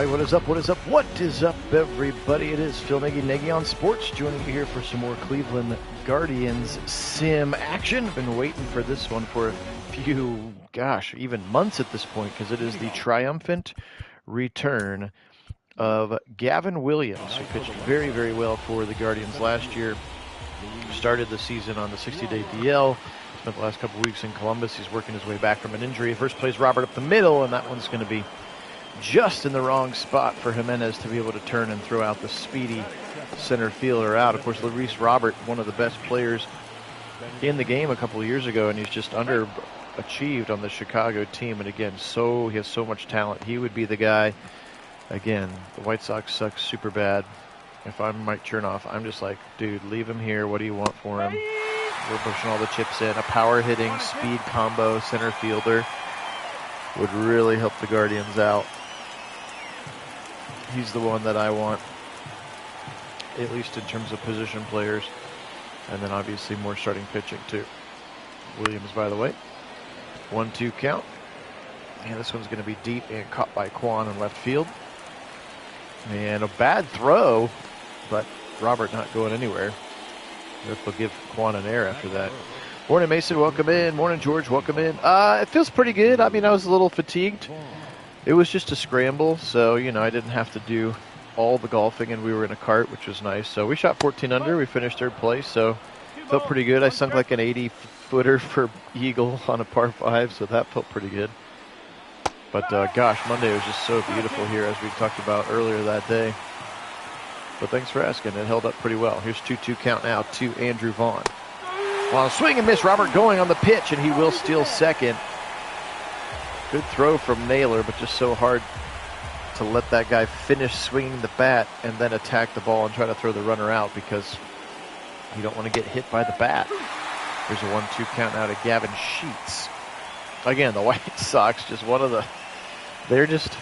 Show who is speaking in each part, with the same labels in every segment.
Speaker 1: right, what is up, what is up, everybody? It is Phil Nagy on Sports, joining you here for some more Cleveland Guardians sim action. Been waiting for this one for a few, even months at this point, because it is the triumphant return of Gavin Williams, who pitched very, very well for the Guardians last year. Started the season on the 60-day DL, spent the last couple of weeks in Columbus. He's working his way back from an injury. First plays Robert up the middle, and that one's going to be just in the wrong spot for Jimenez to be able to turn and throw out the speedy center fielder out. Of course, Luis Robert, one of the best players in the game a couple of years ago, and he's just underachieved on the Chicago team. And again, he has so much talent. He would be the guy. Again, the White Sox suck super bad. If I'm Mike Chernoff, I'm just like, dude, leave him here. What do you want for him? We're pushing all the chips in. A power hitting speed combo center fielder would really help the Guardians out. He's the one that I want, at least in terms of position players, and then obviously more starting pitching too. Williams, by the way, 1-2 count, and this one's going to be deep and caught by Kwan in left field, and a bad throw, but Robert not going anywhere. They'll give Kwan an error after that. Morning, Mason, welcome in. Morning, George, welcome in. It feels pretty good. I mean, I was a little fatigued. It was just a scramble, so, I didn't have to do all the golfing, and we were in a cart, which was nice. So we shot 14 under. We finished third place, so felt pretty good. I sunk like an 80-footer for eagle on a par 5, so that felt pretty good. But, Monday was just so beautiful here, as we talked about earlier that day. But thanks for asking. It held up pretty well. Here's 2-2 count now to Andrew Vaughn. Well, swing and miss. Robert going on the pitch, and he will steal second. Good throw from Naylor, but just so hard to let that guy finish swinging the bat and then attack the ball and try to throw the runner out, because you don't want to get hit by the bat. There's a 1-2 count now to Gavin Sheets. Again, the White Sox, they're just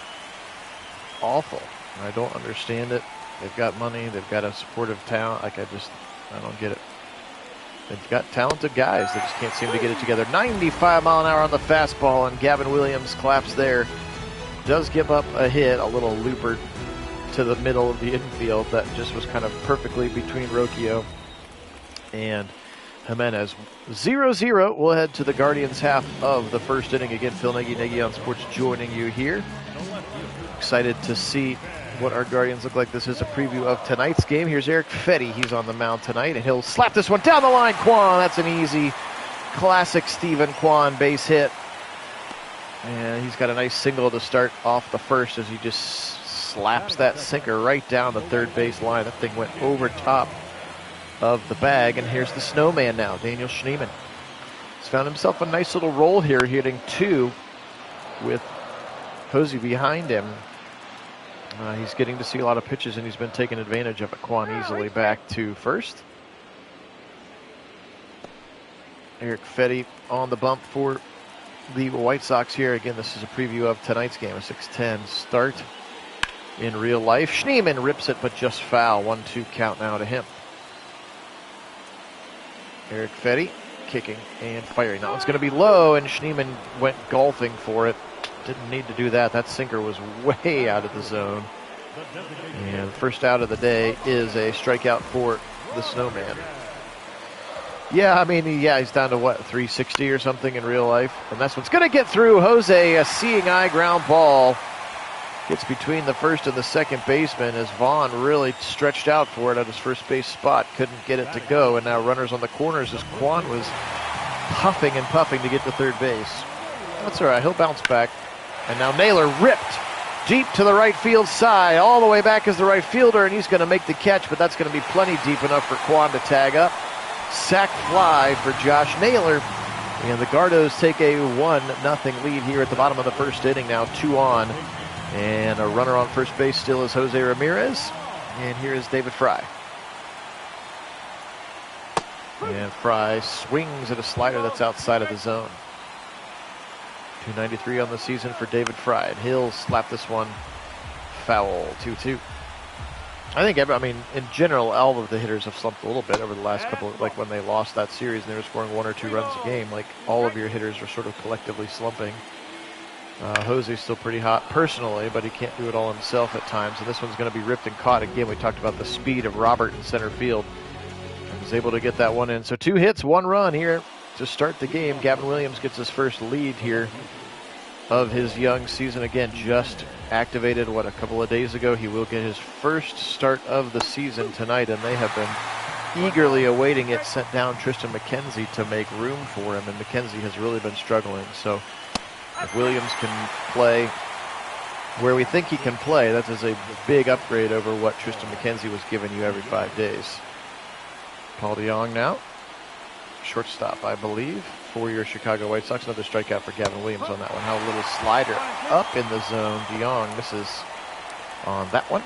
Speaker 1: awful. I don't understand it. They've got money. They've got a supportive talent. I don't get it. They've got talented guys. They just can't seem to get it together. 95 mile an hour on the fastball, and Gavin Williams claps there. Does give up a hit, a little looper to the middle of the infield that just was kind of perfectly between Rocchio and Jimenez. 0-0. We'll head to the Guardians' half of the first inning. Again, Phil Nagy on Sports joining you here. Excited to see what our Guardians look like. This is a preview of tonight's game. Here's Eric Fetty. He's on the mound tonight, and he'll slap this one down the line. Kwan, that's an easy, classic Stephen Kwan base hit. And he's got a nice single to start off the first as he just slaps that sinker right down the third base line. That thing went over top of the bag, and here's the snowman now, Daniel Schneemann. He's found himself a nice little roll here, hitting 2 with Posey behind him. He's getting to see a lot of pitches, and he's been taking advantage of it. Kwan easily back to first. Eric Fetty on the bump for the White Sox here. Again, this is a preview of tonight's game, a 6:10 start in real life. Schneemann rips it, but just foul. 1-2 count now to him. Eric Fetty kicking and firing. Now it's going to be low, and Schneemann went golfing for it. Didn't need to do that. That sinker was way out of the zone. And first out of the day is a strikeout for the snowman. Yeah, he's down to 360 or something in real life. And that's what's going to get through. Jose, a seeing eye ground ball. Gets between the first and the second baseman as Vaughn really stretched out for it at his first base spot. Couldn't get it to go. And now runners on the corners as Kwan was puffing and puffing to get to third base. That's all right. He'll bounce back. And now Naylor ripped deep to the right field side. All the way back is the right fielder, and he's going to make the catch, but that's going to be plenty deep enough for Kwan to tag up. Sac fly for Josh Naylor. And the Gardos take a 1-0 lead here at the bottom of the first inning. Now 2 on. And a runner on first base still is Jose Ramirez. And here is David Fry. And Fry swings at a slider that's outside of the zone. 293 on the season for David Fry. And he'll slap this one foul. 2-2. I think, in general, all of the hitters have slumped a little bit over the last couple, like when they lost that series and they were scoring 1 or 2 runs a game, like all of your hitters are sort of collectively slumping. Jose's still pretty hot personally, but he can't do it all himself at times. And this one's going to be ripped and caught again. We talked about the speed of Robert in center field. And was able to get that one in. So 2 hits, 1 run here to start the game. Gavin Williams gets his first lead here of his young season. Again, just activated, a couple of days ago. He will get his first start of the season tonight, and they have been eagerly awaiting it. Sent down Tristan McKenzie to make room for him, and McKenzie has really been struggling. So if Williams can play where we think he can play, that is a big upgrade over what Tristan McKenzie was giving you every 5 days. Paul DeJong now, shortstop, I believe, for your Chicago White Sox. Another strikeout for Gavin Williams on that one. How a little slider up in the zone. DeJong misses on that one.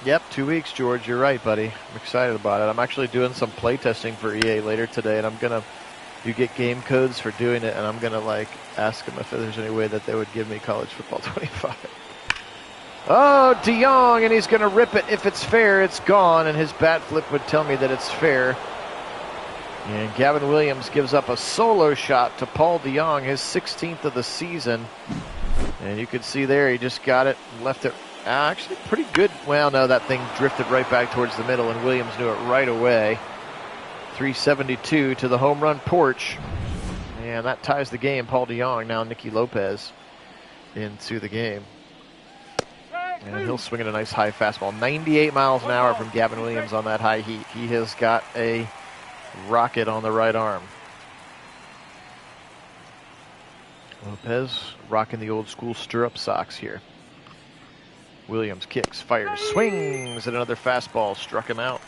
Speaker 1: Yep, 2 weeks, George. You're right, buddy. I'm excited about it. I'm actually doing some play testing for EA later today, and I'm going to get game codes for doing it, and I'm going to ask them if there's any way that they would give me College Football 25. Oh, DeJong, and he's going to rip it. If it's fair, it's gone, and his bat flip would tell me that it's fair. And Gavin Williams gives up a solo shot to Paul DeJong, his 16th of the season. And you can see there, he just got it, left it actually pretty good. Well, no, that thing drifted right back towards the middle, and Williams knew it right away. 372 to the home run porch. And that ties the game. Paul DeJong, now Nicky Lopez into the game. And he'll swing at a nice high fastball. 98 miles an hour from Gavin Williams on that high heat. He has got a rocket on the right arm. Lopez rocking the old school stirrup socks here. Williams kicks, fires, swings at another fastball, struck him out.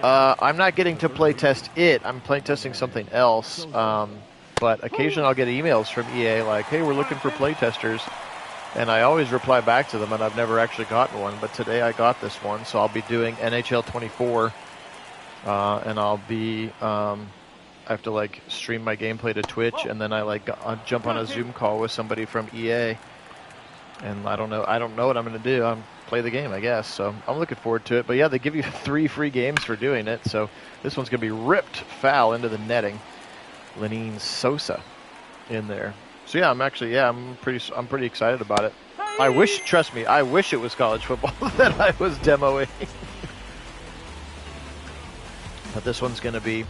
Speaker 1: I'm not getting to play test it. I'm play testing something else. But occasionally I'll get emails from EA like, hey, we're looking for play testers. And I always reply back to them, and I've never actually gotten one. But today I got this one, so I'll be doing NHL 24. And I'll be, I have to stream my gameplay to Twitch, and then I jump on a Zoom call with somebody from EA. And I don't know what I'm going to do. I'm play the game, I guess. So I'm looking forward to it. But yeah, they give you 3 free games for doing it. So this one's going to be ripped foul into the netting. Lenine Sosa in there. So yeah, I'm pretty excited about it. I wish it was college football that I was demoing. But this one's going to be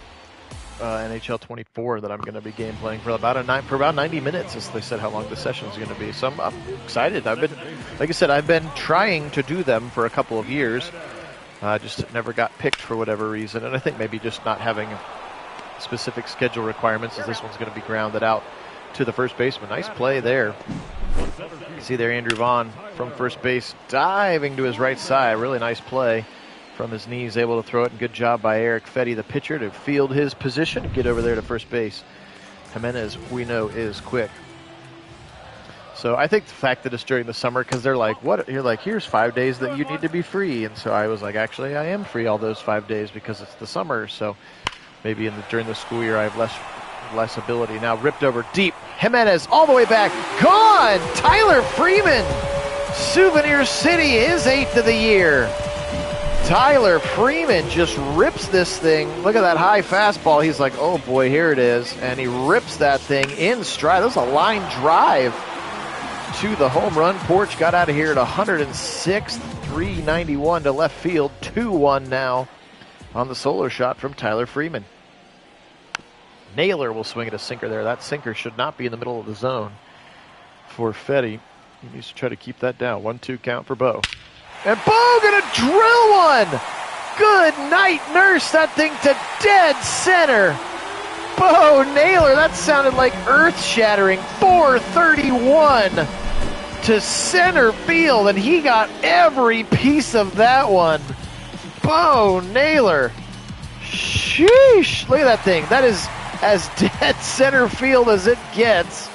Speaker 1: NHL 24 that I'm going to be game playing for about 90 minutes, as they said how long the session is going to be. So I'm excited. I've been trying to do them for a couple of years. Just never got picked for whatever reason, and I think maybe just not having specific schedule requirements, as this one's going to be grounded out to the first baseman. Nice play there. You see there Andrew Vaughn from first base diving to his right side. Really nice play from his knees, able to throw it. And good job by Eric Fetty, the pitcher, to field his position and get over there to first base. Jimenez, we know, is quick. So I think the fact that it's during the summer, because they're like, what? You're like, here's 5 days that you need to be free. And so I was like, actually, I am free all those 5 days because it's the summer. So maybe during the school year, I have less ability. Now ripped over deep. Jimenez all the way back. Gone! Tyler Freeman! Souvenir City, his 8th of the year. Tyler Freeman just rips this thing. Look at that high fastball. He's like, oh boy, here it is. And he rips that thing in stride. That was a line drive to the home run porch. Got out of here at 106, 391 to left field. 2-1 now on the solo shot from Tyler Freeman. Naylor will swing at a sinker there. That sinker should not be in the middle of the zone for Fetty. He needs to try to keep that down. 1-2 count for Bo. And Bo gonna drill one! Good night, nurse. That thing to dead center. Bo Naylor, that sounded like earth-shattering. 431 to center field, and he got every piece of that one. Bo Naylor. Sheesh. Look at that thing. That is as dead center field as it gets,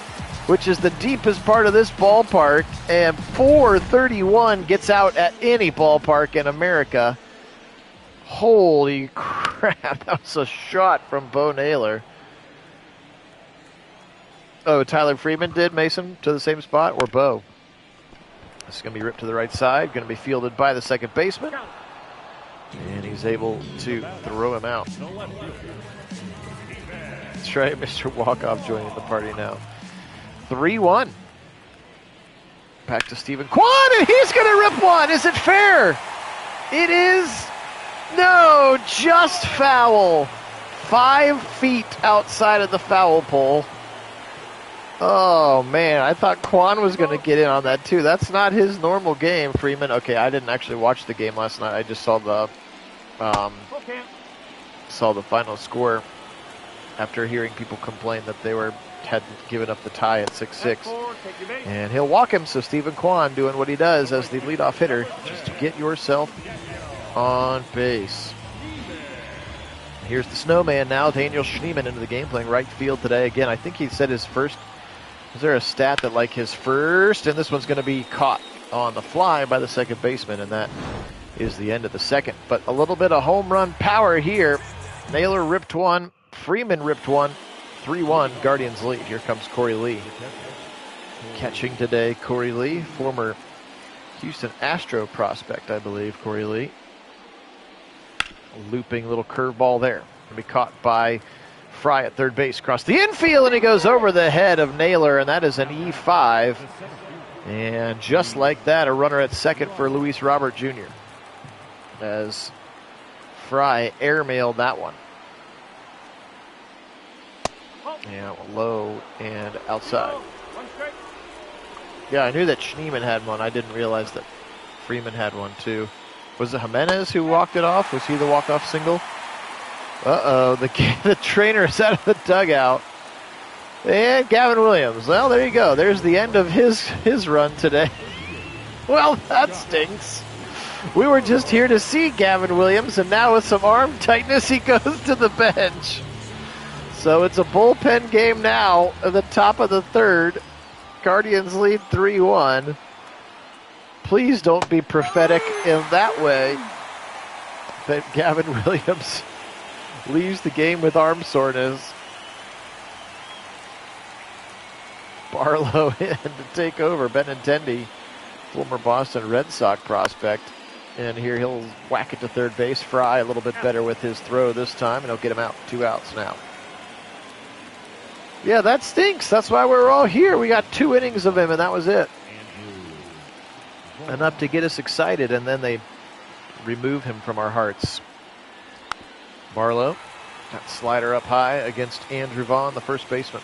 Speaker 1: which is the deepest part of this ballpark, and 431 gets out at any ballpark in America. Holy crap, that was a shot from Bo Naylor. Oh, Tyler Freeman did, Mason, to the same spot, or Bo? This is going to be ripped to the right side, going to be fielded by the second baseman, and he's able to throw him out. That's right, Mr. Walkoff joining the party now. 3-1. Back to Stephen Kwan, and he's going to rip one. Is it fair? It is. No, just foul. 5 feet outside of the foul pole. Oh, man, I thought Kwan was going to get in on that, too. That's not his normal game, Freeman. Okay, I didn't actually watch the game last night. I just saw the final score after hearing people complain that they hadn't given up the tie at 6-6. And he'll walk him, so Stephen Kwan doing what he does as the leadoff hitter, just to get yourself on base. Here's the snowman now, Daniel Schneemann into the game, playing right field today. Again, I think he said his first, is there a stat that like his first, and this one's going to be caught on the fly by the second baseman, and that is the end of the second. But a little bit of home run power here. Naylor ripped one, Freeman ripped one, 3-1, Guardians lead. Here comes Corey Lee. Catching today, Corey Lee, former Houston Astro prospect, I believe, Corey Lee. Looping little curveball there. Going to be caught by Fry at third base. Across the infield, and he goes over the head of Naylor, and that is an E5. And just like that, a runner at second for Luis Robert Jr. as Fry airmailed that one. Yeah, low and outside. Yeah, I knew that Schneemann had one. I didn't realize that Freeman had one too. Was it Jimenez who walked it off? Was he the walk-off single? Uh-oh, the trainer is out of the dugout. And Gavin Williams. Well, there you go. There's the end of his run today. Well, that stinks. We were just here to see Gavin Williams, and now with some arm tightness, he goes to the bench. So it's a bullpen game now at the top of the third. Guardians lead 3-1. Please don't be prophetic in that way. But Gavin Williams leaves the game with arm soreness. Barlow in to take over. Benintendi, former Boston Red Sox prospect. And here he'll whack it to third base. Fry a little bit better with his throw this time, and he'll get him out. 2 outs now. Yeah, that stinks. That's why we're all here. We got 2 innings of him, and that was it. Enough to get us excited, and then they remove him from our hearts. Barlow, that slider up high against Andrew Vaughn, the first baseman.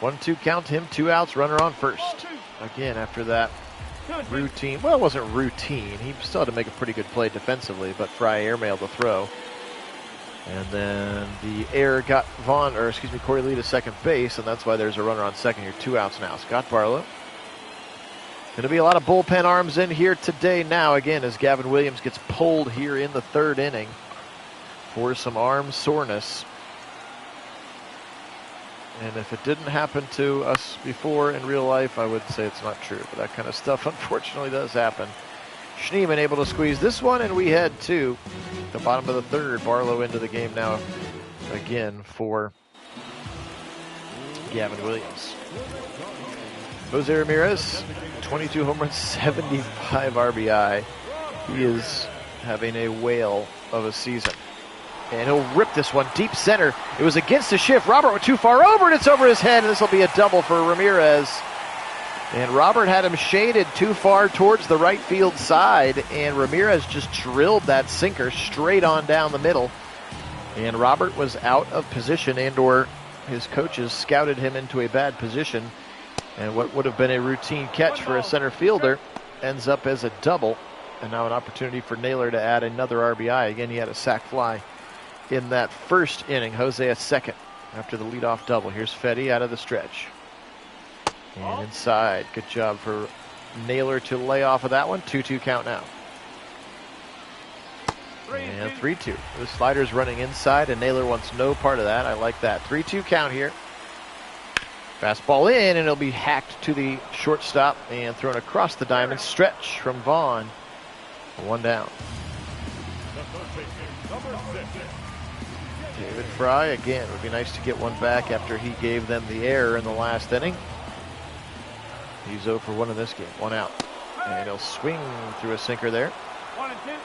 Speaker 1: 1-2 count to him, 2 outs, runner on first. Again, after that routine, well, it wasn't routine. He still had to make a pretty good play defensively, but Fry airmailed the throw. And then the air got Corey Lee to second base, and that's why there's a runner on second here. 2 outs now. Scott Barlow. Going to be a lot of bullpen arms in here today now, again, as Gavin Williams gets pulled here in the third inning for some arm soreness. And if it didn't happen to us before in real life, I would say it's not true. But that kind of stuff, unfortunately, does happen. Schneemann able to squeeze this one, and we head to the bottom of the third. Barlow into the game now again for Gavin Williams. Jose Ramirez, 22 home runs, 75 RBI. He is having a whale of a season. And he'll rip this one deep center. It was against the shift. Robert went too far over, and it's over his head, and this will be a double for Ramirez. And Robert had him shaded too far towards the right field side, and Ramirez just drilled that sinker straight on down the middle. And Robert was out of position, and/or his coaches scouted him into a bad position. And what would have been a routine catch for a center fielder ends up as a double. And now an opportunity for Naylor to add another RBI. Again, he had a sac fly in that first inning. Jose at second after the leadoff double. Here's Fetty out of the stretch. And inside. Good job for Naylor to lay off of that one. 2-2 count now. And 3-2. The slider's running inside, and Naylor wants no part of that. I like that. 3-2 count here. Fastball in, and it'll be hacked to the shortstop and thrown across the diamond. Stretch from Vaughn. 1 down. David Fry, again, it would be nice to get one back after he gave them the error in the last inning. He's 0 for 1 in this game. 1 out. And he'll swing through a sinker there.
Speaker 2: 1-2.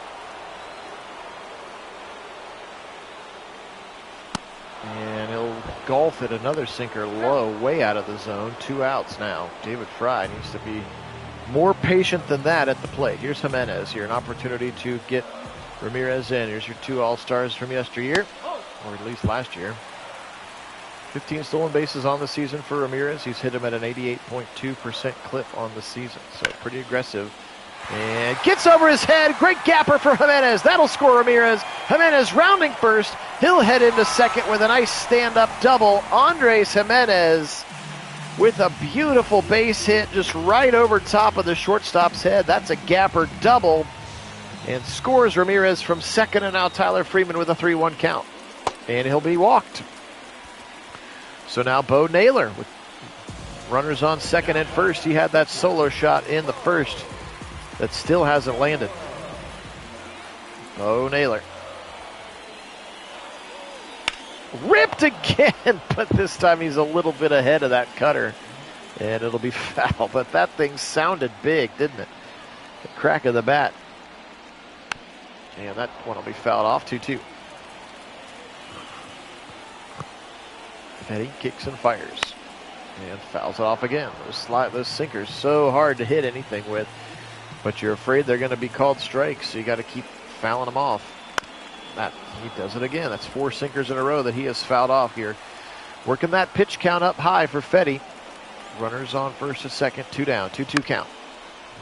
Speaker 1: And he'll golf it, another sinker low, way out of the zone. 2 outs now. David Fry needs to be more patient than that at the plate. Here's Jimenez here, an opportunity to get Ramirez in. Here's your 2 All-Stars from yesteryear, or at least last year. 15 stolen bases on the season for Ramirez. He's hit him at an 88.2% clip on the season, so pretty aggressive. And gets over his head. Great gapper for Jimenez. That'll score Ramirez. Jimenez rounding first. He'll head into second with a nice stand-up double. Andres Jimenez with a beautiful base hit just right over top of the shortstop's head. That's a gapper double. And scores Ramirez from second, and now Tyler Freeman with a 3-1 count. And he'll be walked. So now Bo Naylor with runners on second and first. He had that solo shot in the first that still hasn't landed. Bo Naylor. Ripped again, but this time he's a little bit ahead of that cutter. And it'll be foul, but that thing sounded big, didn't it? The crack of the bat. And that one will be fouled off, 2-2. Petty kicks and fires. And fouls it off again. Those sinkers so hard to hit anything with. But you're afraid they're going to be called strikes, so you got to keep fouling them off. He does it again. That's 4 sinkers in a row that he has fouled off here. Working that pitch count up high for Fetty. Runners on first and second, 2 down, 2-2 count.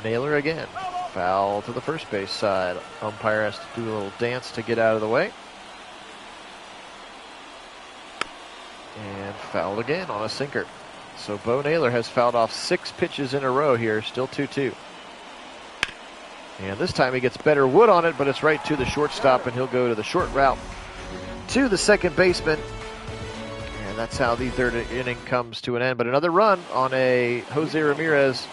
Speaker 1: Naylor again. Foul to the first base side. Umpire has to do a little dance to get out of the way. And fouled again on a sinker. So Bo Naylor has fouled off 6 pitches in a row here, still 2-2. And this time he gets better wood on it, but it's right to the shortstop, and he'll go to the short route to the second baseman. And that's how the third inning comes to an end. But another run on a Jose Ramirez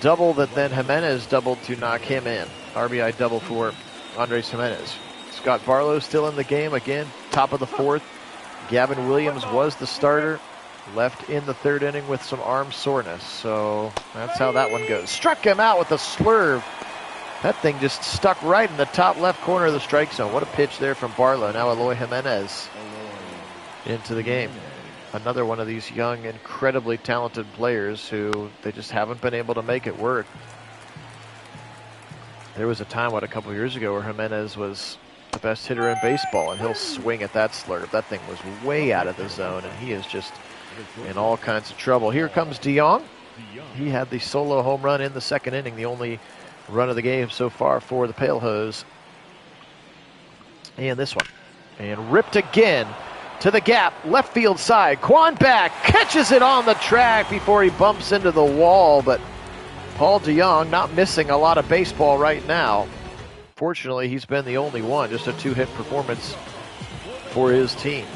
Speaker 1: double that then Jimenez doubled to knock him in. RBI double for Andres Jimenez. Scott Barlow still in the game again, top of the 4th. Gavin Williams was the starter, left in the 3rd inning with some arm soreness. So that's how that one goes. Struck him out with a slurve. That thing just stuck right in the top left corner of the strike zone. What a pitch there from Barlow. Now Eloy Jimenez into the game. Another one of these young, incredibly talented players who they just haven't been able to make it work. There was a time, a couple years ago, where Jimenez was the best hitter in baseball, and he'll swing at that slurve. That thing was way out of the zone, and he is just in all kinds of trouble. Here comes DeYoung. He had the solo home run in the 2nd inning, the only run of the game so far for the Pale Hose. And this one. And ripped again to the gap, left field side. Quan back, catches it on the track before he bumps into the wall, but Paul DeYoung not missing a lot of baseball right now. Fortunately, he's been the only one, just a 2-hit performance for his team.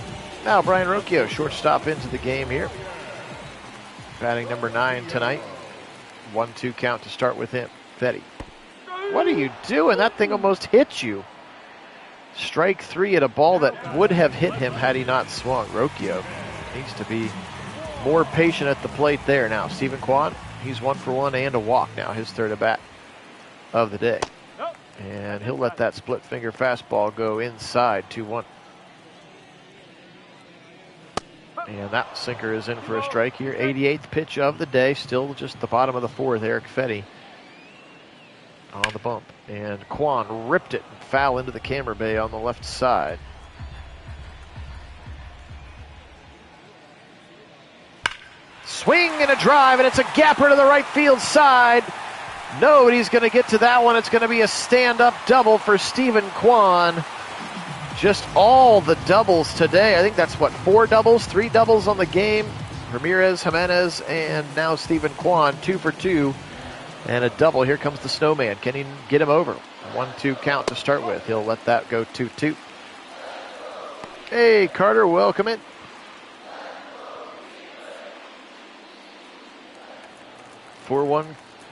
Speaker 1: Now Brian Rocchio, shortstop into the game here. Batting number 9 tonight. 1-2 count to start with him. Fetty. What are you doing? That thing almost hit you. Strike 3 at a ball that would have hit him had he not swung. Rocchio needs to be more patient at the plate there. Now Stephen Kwan, he's 1 for 1 and a walk now, his 3rd at bat of the day. And he'll let that split finger fastball go inside, 2-1. And that sinker is in for a strike here. 88th pitch of the day, still just the bottom of the 4th. Eric Fetty on the bump. And Kwan ripped it foul into the camera bay on the left side. Swing and a drive, and it's a gapper to the right field side. Nobody's going to get to that one. It's going to be a stand-up double for Stephen Kwan. Just all the doubles today. I think that's, 4 doubles, 3 doubles on the game. Ramirez, Jimenez, and now Stephen Kwan, 2 for 2. And a double. Here comes the snowman. Can he get him over? 1-2 count to start with. He'll let that go 2-2. Hey, Carter, welcome in. 4-1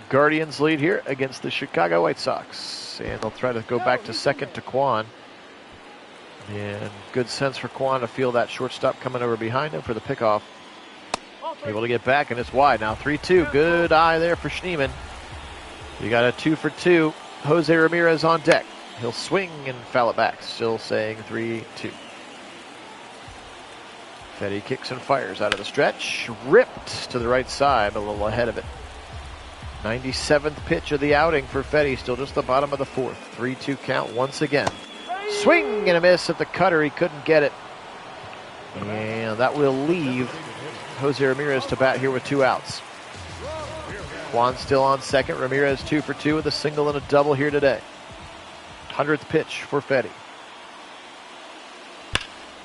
Speaker 1: Guardians lead here against the Chicago White Sox. And they'll try to go back to second to Kwan. And good sense for Kwan to feel that shortstop coming over behind him for the pickoff. Able to get back, and it's wide. Now 3-2. Good eye there for Schneemann. You got a 2 for 2. Jose Ramirez on deck. He'll swing and foul it back. Still saying 3-2. Fetty kicks and fires out of the stretch. Ripped to the right side, a little ahead of it. 97th pitch of the outing for Fetty. Still just the bottom of the fourth. 3-2 count once again. Swing and a miss at the cutter. He couldn't get it. And that will leave Jose Ramirez to bat here with 2 outs. Juan still on second. Ramirez 2 for 2 with a single and a double here today. 100th pitch for Fetty.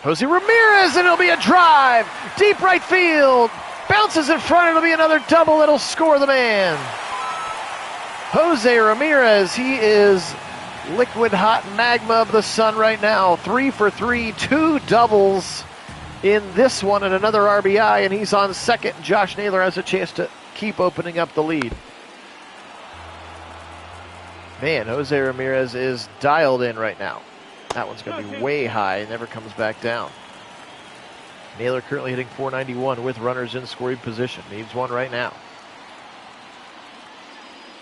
Speaker 1: Jose Ramirez, and it'll be a drive. Deep right field. Bounces in front. It'll be another double. It'll score the man. Jose Ramirez, he is liquid hot magma of the sun right now. 3 for 3, 2 doubles in this one and another RBI, and he's on second. Josh Naylor has a chance to keep opening up the lead. Man, Jose Ramirez is dialed in right now. That one's going to be way high. It never comes back down. Naylor currently hitting .491 with runners in scoring position. Needs one right now.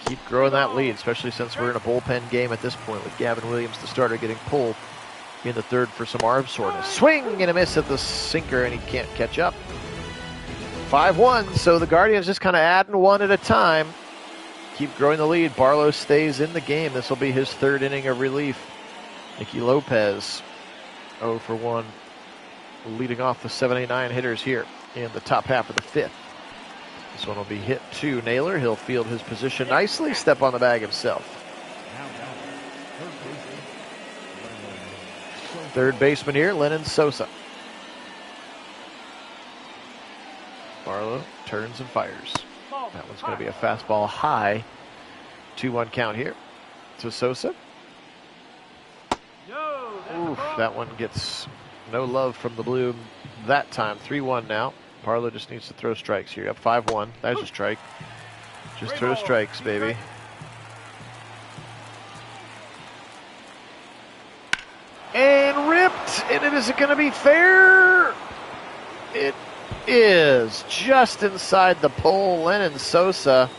Speaker 1: Keep growing that lead, especially since we're in a bullpen game at this point with Gavin Williams, the starter, getting pulled in the third for some arm soreness. Swing and a miss at the sinker, and he can't catch up. 5-1, so the Guardians just kind of adding one at a time. Keep growing the lead. Barlow stays in the game. This will be his third inning of relief. Nicky Lopez, 0 for 1, leading off the 7-8-9 hitters here in the top half of the fifth. This one will be hit to Naylor. He'll field his position nicely, step on the bag himself. Third baseman here, Lennon Sosa. Barlow turns and fires. That one's going to be a fastball high. 2-1 count here to Sosa. Oof, that one gets no love from the blue that time. 3-1 now. Barlow just needs to throw strikes here. Up 5-1. There's a strike. Just throw strikes, baby. And ripped. And it isn't going to be fair. It is just inside the pole. Lennon Sosa,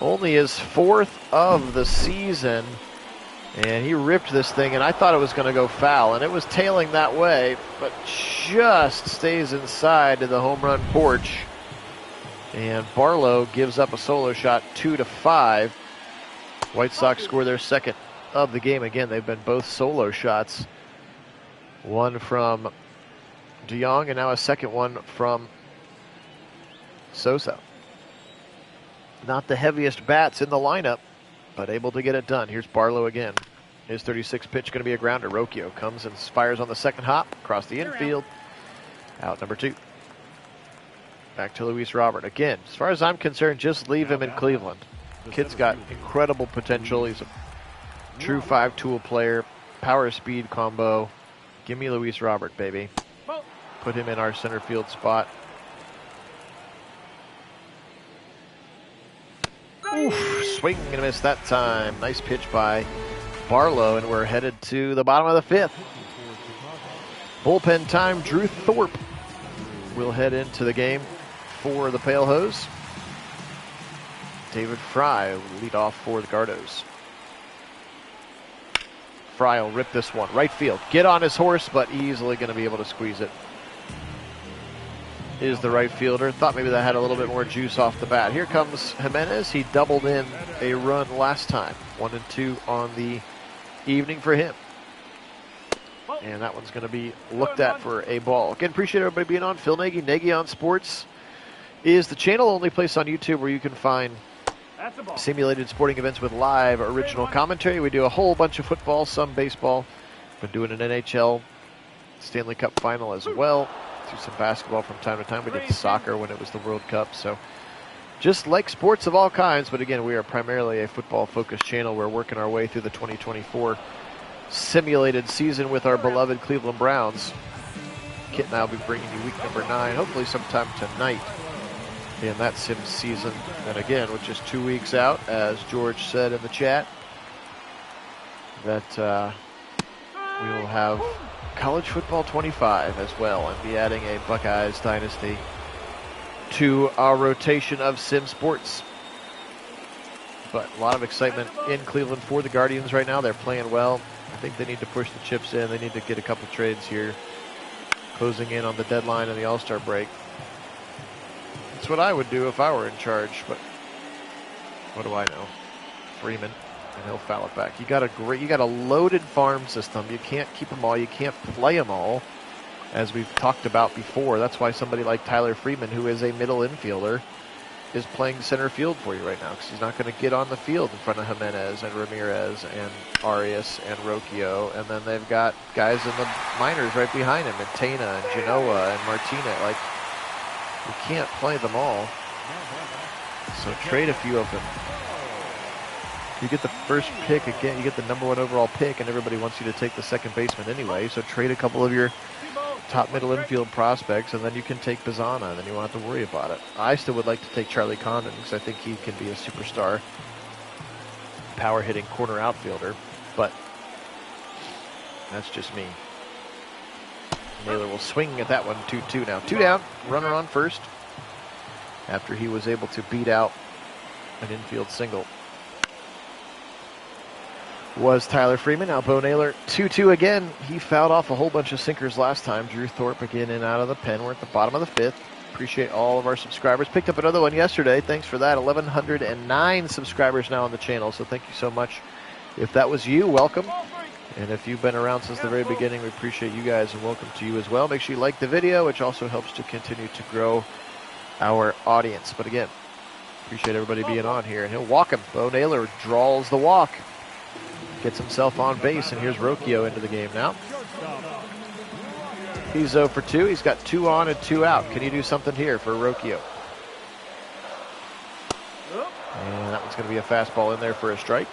Speaker 1: only his 4th of the season. And he ripped this thing, and I thought it was going to go foul, and it was tailing that way, but just stays inside to the home run porch. And Barlow gives up a solo shot, 2-5. White Sox score their second of the game. Again, they've been both solo shots. One from DeYoung, and now a second one from Sosa. Not the heaviest bats in the lineup, but able to get it done. Here's Barlow again. His 36th pitch going to be a grounder. Rocchio comes and fires on the second hop across the infield. Out number 2. Back to Luis Robert. Again, as far as I'm concerned, just leave him in Cleveland. Kid's got incredible potential. He's a true 5-tool player. Power speed combo. Give me Luis Robert, baby. Put him in our center field spot. Oof, swing and a miss that time. Nice pitch by Barlow, and we're headed to the bottom of the fifth. Bullpen time. Drew Thorpe will head into the game for the Pale Hose. David Fry will lead off for the Gardos. Fry will rip this one. Right field. Get on his horse, but easily going to be able to squeeze it. Is the right fielder. Thought maybe that had a little bit more juice off the bat. Here comes Jimenez. He doubled in a run last time. 1-2 on the evening for him. And that one's going to be looked at for a ball. Again, appreciate everybody being on. Phil Nagy, Nagy on Sports is the channel, only place on YouTube where you can find simulated sporting events with live original commentary. We do a whole bunch of football, some baseball. Been doing an NHL Stanley Cup final as well. Do some basketball from time to time. We did soccer when it was the World Cup. So just like sports of all kinds, but again, we are primarily a football-focused channel. We're working our way through the 2024 simulated season with our beloved Cleveland Browns. Kit and I will be bringing you week number 9, hopefully sometime tonight in that sim season. And again, with just 2 weeks out, as George said in the chat, that we will have College Football 25 as well, and be adding a Buckeyes Dynasty to our rotation of sim sports. But a lot of excitement in Cleveland for the Guardians right now. They're playing well. I think they need to push the chips in. They need to get a couple trades here. closing in on the deadline of the All-Star break. That's what I would do if I were in charge, but what do I know? Freeman, and he'll foul it back. You got a loaded farm system. You can't keep them all. You can't play them all, as we've talked about before. That's why somebody like Tyler Freeman, who is a middle infielder, is playing center field for you right now, because he's not going to get on the field in front of Jimenez and Ramirez and Arias and Rocchio, and then they've got guys in the minors right behind him, and Tena and Genoa and Martinez. Like, you can't play them all, so trade a few of them. You get the first pick again, you get the #1 overall pick, and everybody wants you to take the second baseman anyway, so trade a couple of your top middle infield prospects, and then you can take Bazana, and then you won't have to worry about it. I still would like to take Charlie Condon, because I think he can be a superstar power hitting corner outfielder, but that's just me. Naylor will swing at that one. 2-2 now. 2 down, runner on first, after he was able to beat out an infield single. Was Tyler Freeman. Now Bo Naylor, 2-2 again. He fouled off a whole bunch of sinkers last time. Drew Thorpe again in and out of the pen. We're at the bottom of the 5th. Appreciate all of our subscribers. Picked up another one yesterday. Thanks for that. 1,109 subscribers now on the channel, so thank you so much. If that was you, welcome. And if you've been around since the very beginning, we appreciate you guys, and welcome to you as well. Make sure you like the video, which also helps to continue to grow our audience. But again, appreciate everybody being on here. And he'll walk him. Bo Naylor draws the walk. Gets himself on base, and here's Rocchio into the game now. He's 0 for 2. He's got 2 on and 2 out. Can you do something here for Rocchio? And that one's going to be a fastball in there for a strike.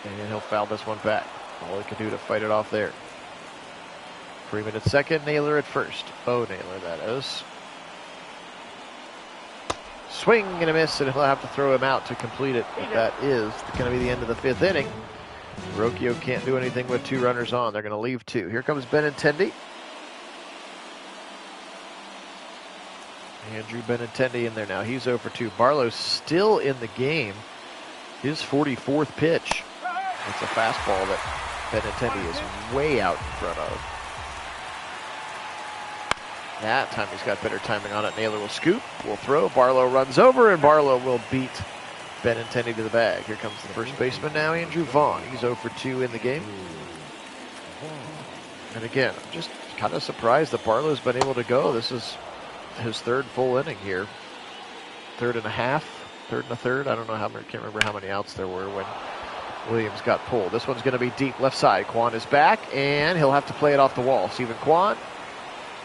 Speaker 1: And he'll foul this one back. All he can do to fight it off there. Freeman at second, Naylor at first. Bo Naylor, that is. Swing and a miss, and he'll have to throw him out to complete it. But that is going to be the end of the 5th inning. Rocchio can't do anything with 2 runners on. They're going to leave 2. Here comes Benintendi. Andrew Benintendi in there now. He's 0 for 2. Barlow's still in the game. His 44th pitch. It's a fastball that Benintendi is way out in front of. That time he's got better timing on it. Naylor will scoop, will throw. Barlow runs over, and Barlow will beat Benintendi to the bag. Here comes the first baseman now, Andrew Vaughn. He's 0 for 2 in the game. And again, I'm just kind of surprised that Barlow's been able to go. This is his 3rd full inning here. 3rd and a half, 3rd and a third. I don't know how many, can't remember how many outs there were when Williams got pulled. This one's going to be deep left side. Kwan is back, and he'll have to play it off the wall. Steven Kwan.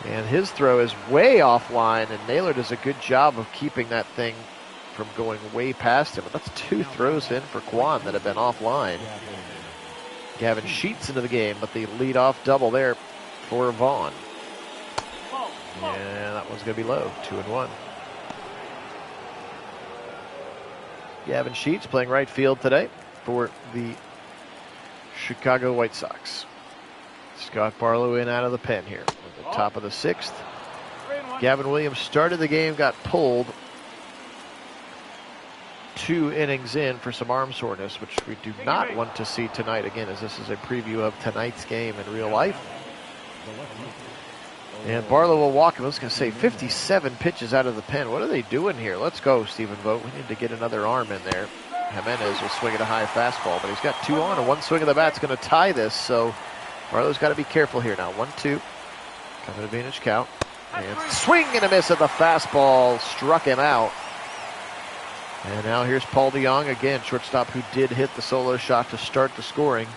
Speaker 1: And his throw is way offline, and Naylor does a good job of keeping that thing from going way past him. But that's 2 throws in for Kwan that have been offline. Gavin Sheets into the game, but the leadoff double there for Vaughn. And that one's going to be low, 2-1. Gavin Sheets playing right field today for the Chicago White Sox. Scott Barlow in out of the pen here. At the top of the 6th. Gavin Williams started the game, got pulled 2 innings in for some arm soreness, which we do not want to see tonight again, as this is a preview of tonight's game in real life. And Barlow will walk him. I was going to say 57 pitches out of the pen. What are they doing here? Let's go, Stephen Vogt. We need to get another arm in there. Jimenez will swing at a high fastball, but he's got 2 on, and 1 swing of the bat's going to tie this, so Barlow's got to be careful here now. 1-2. Coming advantage count. And swing and a miss at the fastball. Struck him out. And now here's Paul DeJong again, shortstop who did hit the solo shot to start the scoring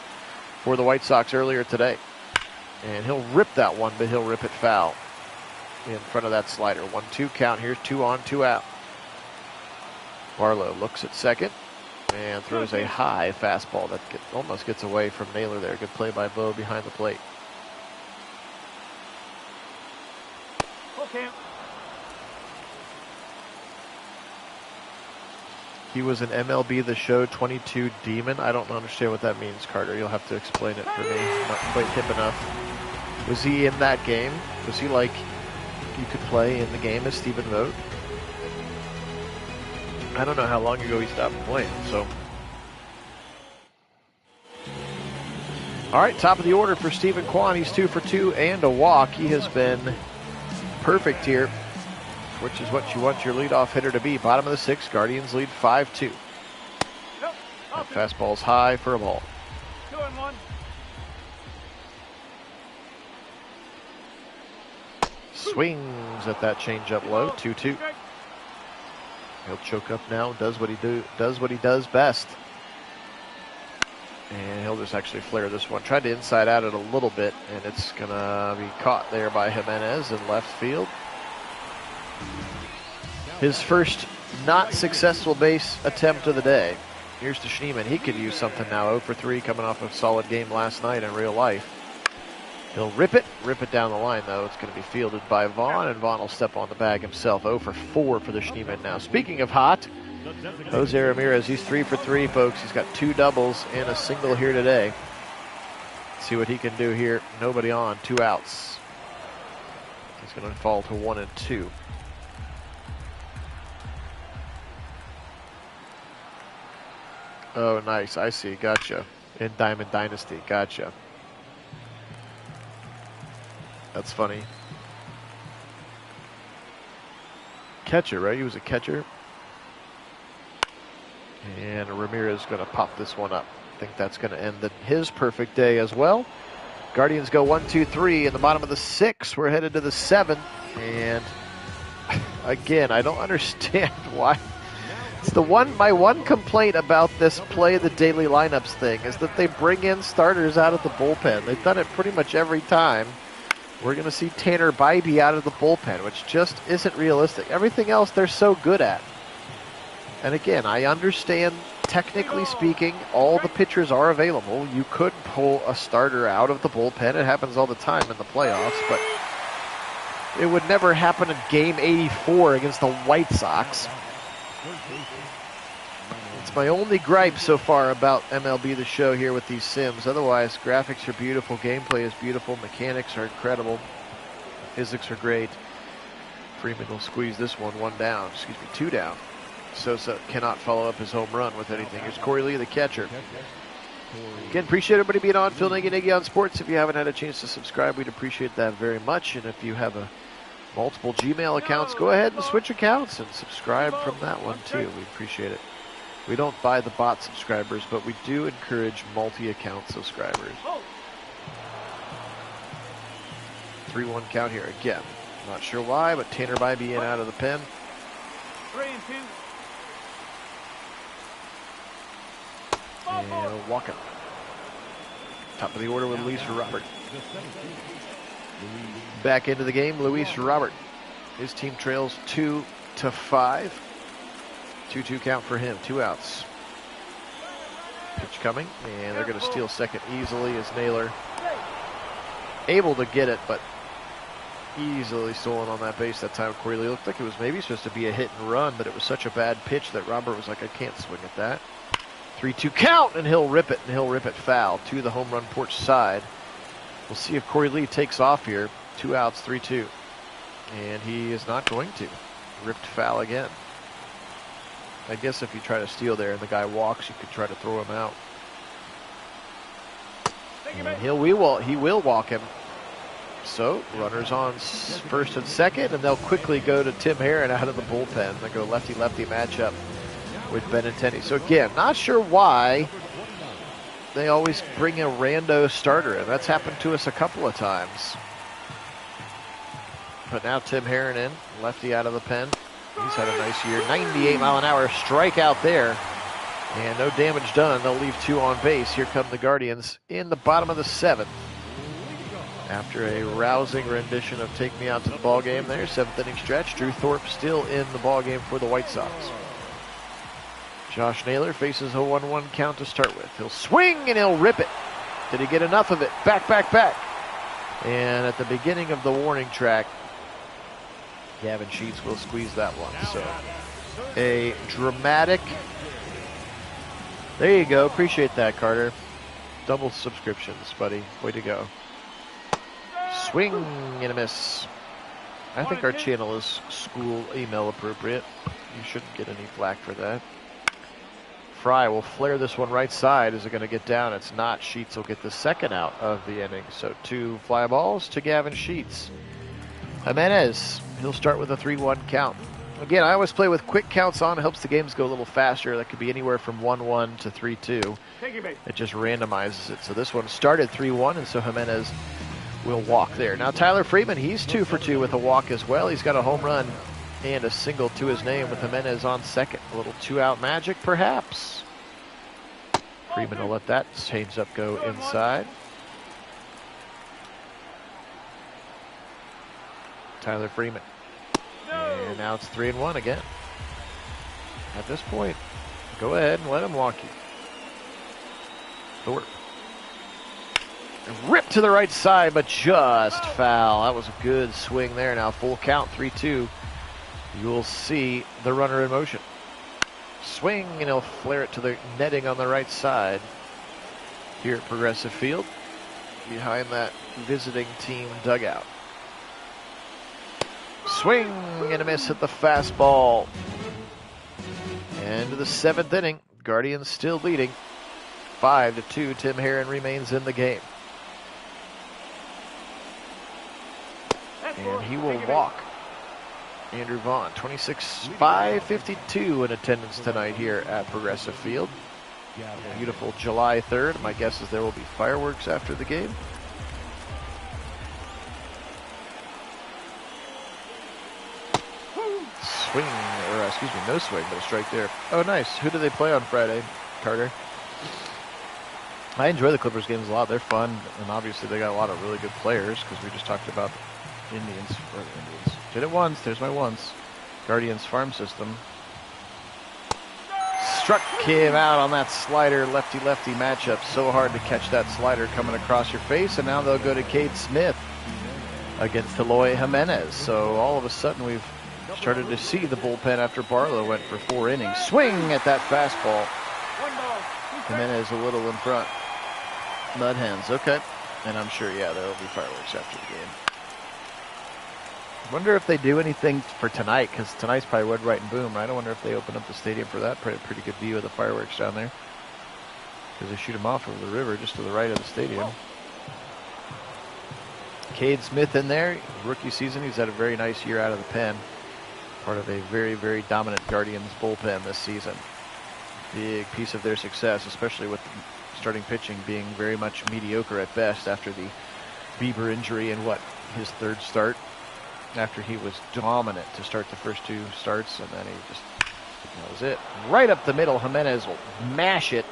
Speaker 1: for the White Sox earlier today. And he'll rip that one, but he'll rip it foul in front of that slider. 1-2 count. Here's 2 on, 2 out. Barlow looks at second and throws a high fastball that almost gets away from Naylor there. Good play by Bo behind the plate. Okay. He was an MLB The Show 22 Demon. I don't understand what that means, Carter. You'll have to explain it for me. I'm not quite hip enough. Was he in that game? Was he like you could play in the game as Stephen Vogt? I don't know how long ago he stopped playing, so All right, top of the order for Stephen Kwan. He's 2 for 2 and a walk. He has been perfect here, which is what you want your leadoff hitter to be. Bottom of the 6th, Guardians lead 5-2. That fastball's high for a ball.
Speaker 2: 2-1.
Speaker 1: Swings at that changeup low, 2-2. He'll choke up now, does what he does best. And he'll just actually flare this one. Tried to inside out it a little bit, and it's going to be caught there by Jimenez in left field. His first not successful base attempt of the day. Here's to Schneemann. He could use something now. 0 for 3 coming off a solid game last night in real life. He'll rip it down the line, though. It's going to be fielded by Vaughn, and Vaughn will step on the bag himself. 0 for 4 for the Schneemann now. Speaking of hot, Jose Ramirez, he's 3 for 3, folks. He's got 2 doubles and a single here today. Let's see what he can do here. Nobody on, 2 outs. He's going to fall to 1 and 2. Oh, nice. I see. Gotcha. In Diamond Dynasty. Gotcha. That's funny. Catcher, right? He was a catcher. And Ramirez is going to pop this one up. I think that's going to end his perfect day as well. Guardians go 1, 2, 3 in the bottom of the 6th. We're headed to the 7th. And again, I don't understand why. It's my one complaint about this play the daily lineups thing is that they bring in starters out of the bullpen. They've done it pretty much every time. We're going to see Tanner Bybee out of the bullpen, which just isn't realistic. Everything else they're so good at. And again, I understand, technically speaking, all the pitchers are available. You could pull a starter out of the bullpen. It happens all the time in the playoffs, but it would never happen in game 84 against the White Sox. It's my only gripe so far about MLB The Show here with these sims. Otherwise, graphics are beautiful, gameplay is beautiful, mechanics are incredible, physics are great. Freeman will squeeze this one 2 down. Sosa cannot follow up his home run with anything. Here's Corey Lee, the catcher. Again, appreciate everybody being on. Phil Nagy on Sports. If you haven't had a chance to subscribe, we'd appreciate that very much. And if you have multiple Gmail accounts, go ahead and switch accounts and subscribe from that one too. We appreciate it. We don't buy the bot subscribers, but we do encourage multi-account subscribers. 3-1 count here again. Not sure why, but Tanner Bybee in out of the pen.
Speaker 2: 3 and 2.
Speaker 1: And walking. Top of the order with Luis Robert. Back into the game, Luis Robert. His team trails 2-5. 2-2 count for him, 2 outs. Pitch coming, and they're going to steal second easily as Naylor able to get it, but easily stolen on that base that time. Corey Lee looked like it was maybe supposed to be a hit and run, but it was such a bad pitch that Robert was like, I can't swing at that. 3-2 count, and he'll rip it foul to the home run porch side. We'll see if Corey Lee takes off here. 2 outs, 3-2. And he is not going to. Ripped foul again. I guess if you try to steal there and the guy walks, you could try to throw him out. And he will walk him. So, runners on first and second, and they'll quickly go to Tim Herron out of the bullpen. They'll go lefty-lefty matchup with Benintendi. So again, not sure why they always bring a rando starter in. That's happened to us a couple of times. But now Tim Herron in, lefty out of the pen. He's had a nice year. 98-mile-an-hour strikeout there. And no damage done. They'll leave 2 on base. Here come the Guardians in the bottom of the 7th. After a rousing rendition of Take Me Out to the Ball Game there, 7th inning stretch. Drew Thorpe still in the ball game for the White Sox. Josh Naylor faces a 1-1 count to start with. He'll swing and he'll rip it. Did he get enough of it? Back. And at the beginning of the warning track, Gavin Sheets will squeeze that one. So a dramatic. There you go. Appreciate that, Carter. Double subscriptions, buddy. Way to go. Swing and a miss. I think our channel is school email appropriate. You shouldn't get any flack for that. Fry will flare this one right side. Is it going to get down? It's not. Sheets will get the second out of the inning. So 2 fly balls to Gavin Sheets. Jimenez, he'll start with a 3-1 count. Again, I always play with quick counts on. It helps the games go a little faster. That could be anywhere from 1-1 to 3-2. It just randomizes it. So this one started 3-1, and so Jimenez will walk there. Now Tyler Freeman, he's 2 for 2 with a walk as well. He's got a home run and a single to his name with Jimenez on second. A little 2-out magic, perhaps. Freeman will let that change-up go inside. Tyler Freeman. And now it's 3-1 again. At this point, go ahead and let him walk you. Thorpe. Ripped to the right side, but just foul. That was a good swing there. Now full count, 3-2. You'll see the runner in motion. Swing, and he'll flare it to the netting on the right side here at Progressive Field, behind that visiting team dugout. Swing and a miss at the fastball. Into the 7th inning. Guardians still leading 5-2. Tim Herron remains in the game. And he will walk Andrew Vaughn. 26,552 in attendance tonight here at Progressive Field. Beautiful July 3rd. My guess is there will be fireworks after the game. Swing, or excuse me, no swing, but a strike there. Oh, nice. Who do they play on Friday, Carter? I enjoy the Clippers games a lot. They're fun, and obviously they got a lot of really good players because we just talked about Indians. Did it once. There's my once. Guardians farm system. Struck him out on that slider, lefty-lefty matchup. So hard to catch that slider coming across your face, and now they'll go to Cade Smith against Eloy Jimenez. So all of a sudden we've started to see the bullpen after Barlow went for 4 innings. Swing at that fastball. Jimenez a little in front. Mud Hens, okay. And I'm sure, yeah, there will be fireworks after the game. Wonder if they do anything for tonight, because tonight's probably Red, White, and Boom, right? I wonder if they open up the stadium for that. Pretty good view of the fireworks down there, because they shoot them off over the river just to the right of the stadium. Cade Smith in there, rookie season. He's had a very nice year out of the pen. Part of a very, very dominant Guardians bullpen this season. Big piece of their success, especially with starting pitching being very much mediocre at best after the Bieber injury in his 3rd start, after he was dominant to start the first 2 starts, and then that was it. Right up the middle, Jimenez will mash it.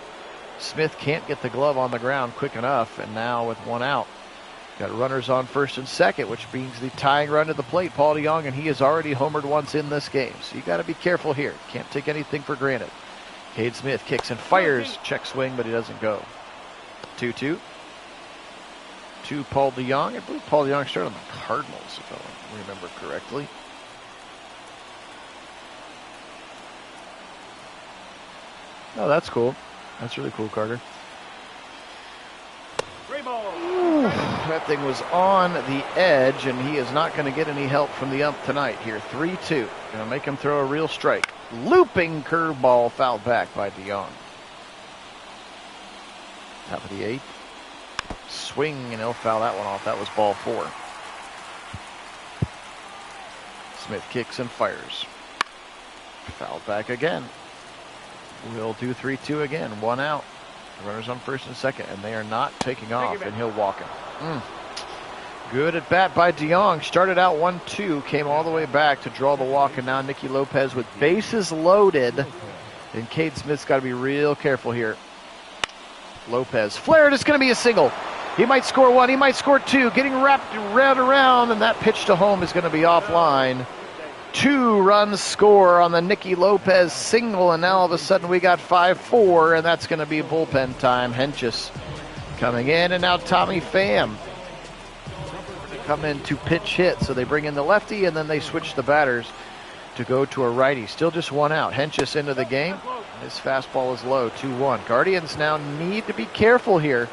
Speaker 1: Smith can't get the glove on the ground quick enough, and now with 1 out, got runners on 1st and 2nd, which brings the tying run to the plate, Paul DeJong, and he has already homered once in this game. So you got to be careful here. Can't take anything for granted. Cade Smith kicks and fires. Check swing, but he doesn't go. 2-2. To Paul DeJong. I believe Paul DeJong started on the Cardinals, if I remember correctly. Oh, that's cool. That's really cool, Carter. Ooh, that thing was on the edge, and he is not going to get any help from the ump tonight here. 3-2. Going to make him throw a real strike. Looping curveball fouled back by DeJong. Top of the 8th. Swing, and he'll foul that one off. That was ball 4. Smith kicks and fires. Fouled back again. We'll do 3-2 again. 1 out. Runners on 1st and 2nd, and they are not taking off, and he'll walk him. Good at bat by DeJong. Started out 1-2, came all the way back to draw the walk, and now Nicky Lopez with bases loaded. And Cade Smith's got to be real careful here. Lopez flared. It's going to be a single. He might score 1. He might score 2. Getting wrapped around, and that pitch to home is going to be offline. 2 runs score on the Nicky Lopez single, and now all of a sudden we got 5-4, and that's going to be bullpen time. Hentges coming in, and now Tommy Pham come in to pitch hit. So they bring in the lefty, and then they switch the batters to go to a righty. Still just 1 out. Hentges into the game. His fastball is low, 2-1. Guardians now need to be careful here.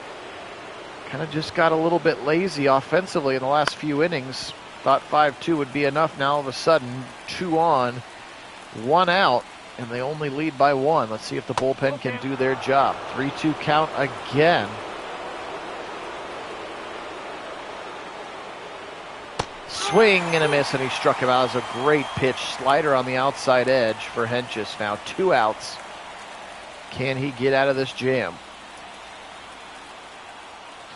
Speaker 1: Kind of just got a little bit lazy offensively in the last few innings. Thought 5-2 would be enough. Now all of a sudden, 2 on, 1 out. and they only lead by 1. Let's see if the bullpen can do their job. 3-2 count again. Swing and a miss, and he struck him out. It was a great pitch. Slider on the outside edge for Hentges. Now 2 outs. Can he get out of this jam?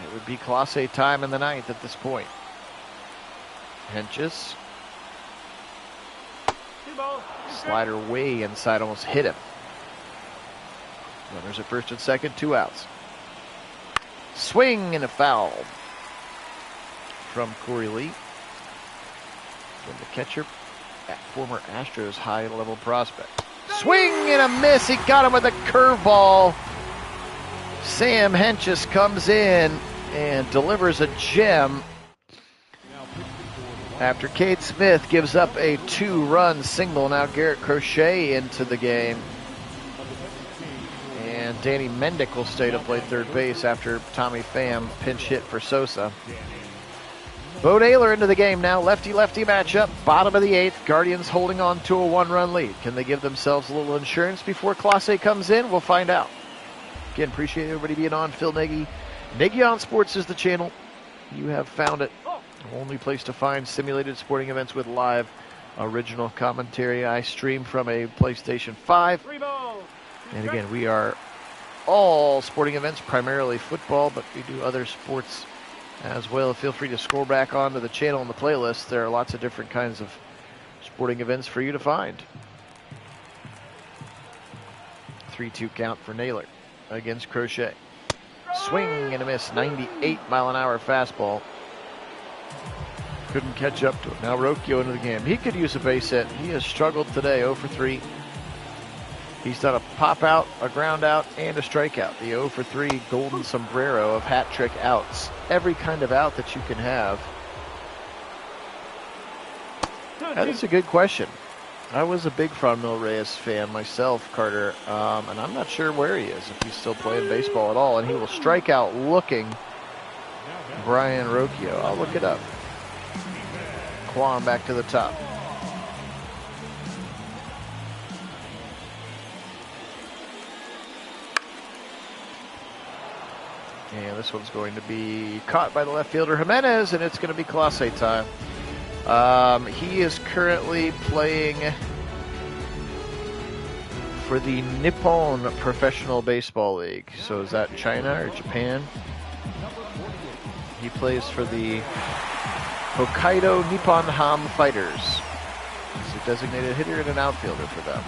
Speaker 1: It would be Class A time in the 9th at this point. Hentges. Slider way inside, almost hit him. Runners at first and second, 2 outs. Swing and a foul from Corey Lee. From the catcher, former Astros high-level prospect. Swing and a miss. He got him with a curveball. Sam Hentges comes in and delivers a gem after Cade Smith gives up a 2-run single. Now Garrett Crochet into the game. And Danny Mendick will stay to play third base after Tommy Pham pinch hit for Sosa. Bo Naylor into the game now. Lefty-lefty matchup. Bottom of the 8th. Guardians holding on to a 1-run lead. Can they give themselves a little insurance before Class A comes in? We'll find out. Again, appreciate everybody being on. Phil Nagy. Nagy on Sports is the channel. You have found it. Only place to find simulated sporting events with live original commentary. I stream from a PlayStation 5. And again, we are all sporting events, primarily football, but we do other sports as well. Feel free to scroll back onto the channel and the playlist. There are lots of different kinds of sporting events for you to find. 3-2 count for Naylor against Crochet. Swing and a miss. 98-mile-an-hour fastball. Couldn't catch up to it. Now Rocchio into the game. He could use a base hit. He has struggled today, 0 for 3. He's done a pop out, a ground out, and a strikeout. The 0 for 3 golden sombrero of hat trick outs. Every kind of out that you can have. That is a good question. I was a big Franmil Reyes fan myself, Carter, and I'm not sure where he is, if he's still playing baseball at all. And he will strike out looking Brian Rocchio. I'll look it up. Kwan back to the top. And this one's going to be caught by the left fielder Jimenez, and it's going to be Class A time. He is currently playing for the Nippon Professional Baseball League. So is that China or Japan? He plays for the Hokkaido Nippon Ham Fighters. He's a designated hitter and an outfielder for them.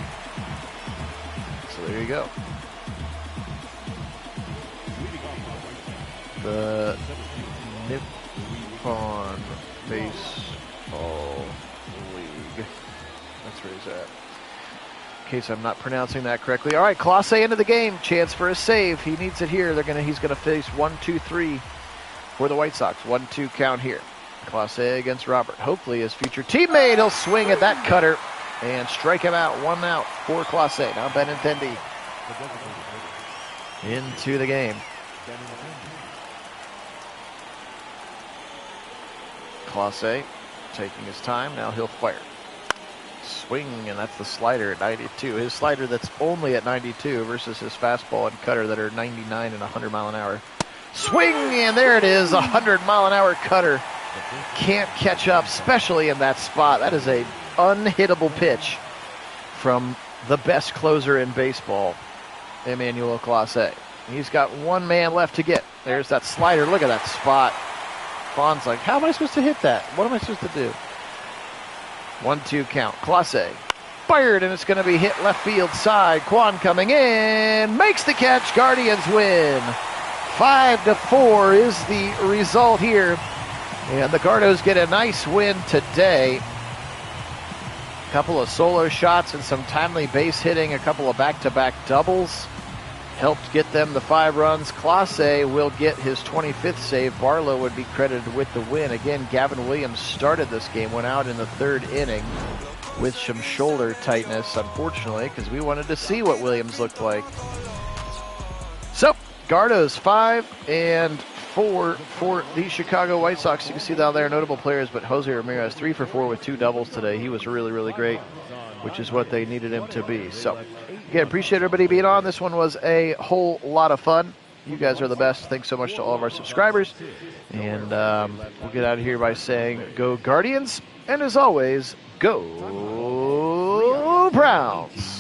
Speaker 1: So there you go. The Nippon Baseball League. That's where he's at. In case I'm not pronouncing that correctly. All right, Class A into the game. Chance for a save. He needs it here. He's gonna face 1-2-3 for the White Sox. 1-2 count here. Class A against Robert. Hopefully his future teammate. He'll swing at that cutter and strike him out. 1 out for Class A. Now Benintendi into the game. Class A taking his time. Now he'll fire. Swing, and that's the slider at 92. His slider that's only at 92 versus his fastball and cutter that are 99 and 100 mile an hour. Swing, and there it is. 100 mile an hour cutter. Can't catch up, especially in that spot. That is a unhittable pitch from the best closer in baseball, Emmanuel Clase. He's got one man left to get. There's that slider. Look at that spot. Vaughn's like, how am I supposed to hit that? What am I supposed to do? 1-2 count. Clase fired, and it's going to be hit left field side. Kwan coming in, makes the catch. Guardians win. 5-4 is the result here. And the Gardos get a nice win today. A couple of solo shots and some timely base hitting, a couple of back-to-back doubles helped get them the 5 runs. Clase will get his 25th save. Barlow would be credited with the win. Again, Gavin Williams started this game, went out in the 3rd inning with some shoulder tightness, unfortunately, because we wanted to see what Williams looked like. So, Gardos 5-4 for the Chicago White Sox. You can see down there notable players, but Jose Ramirez 3 for 4 with 2 doubles today. He was really, really great. which is what they needed him to be. So, again, appreciate everybody being on. This one was a whole lot of fun. You guys are the best. Thanks so much to all of our subscribers. And we'll get out of here by saying, go Guardians. And as always, go Browns.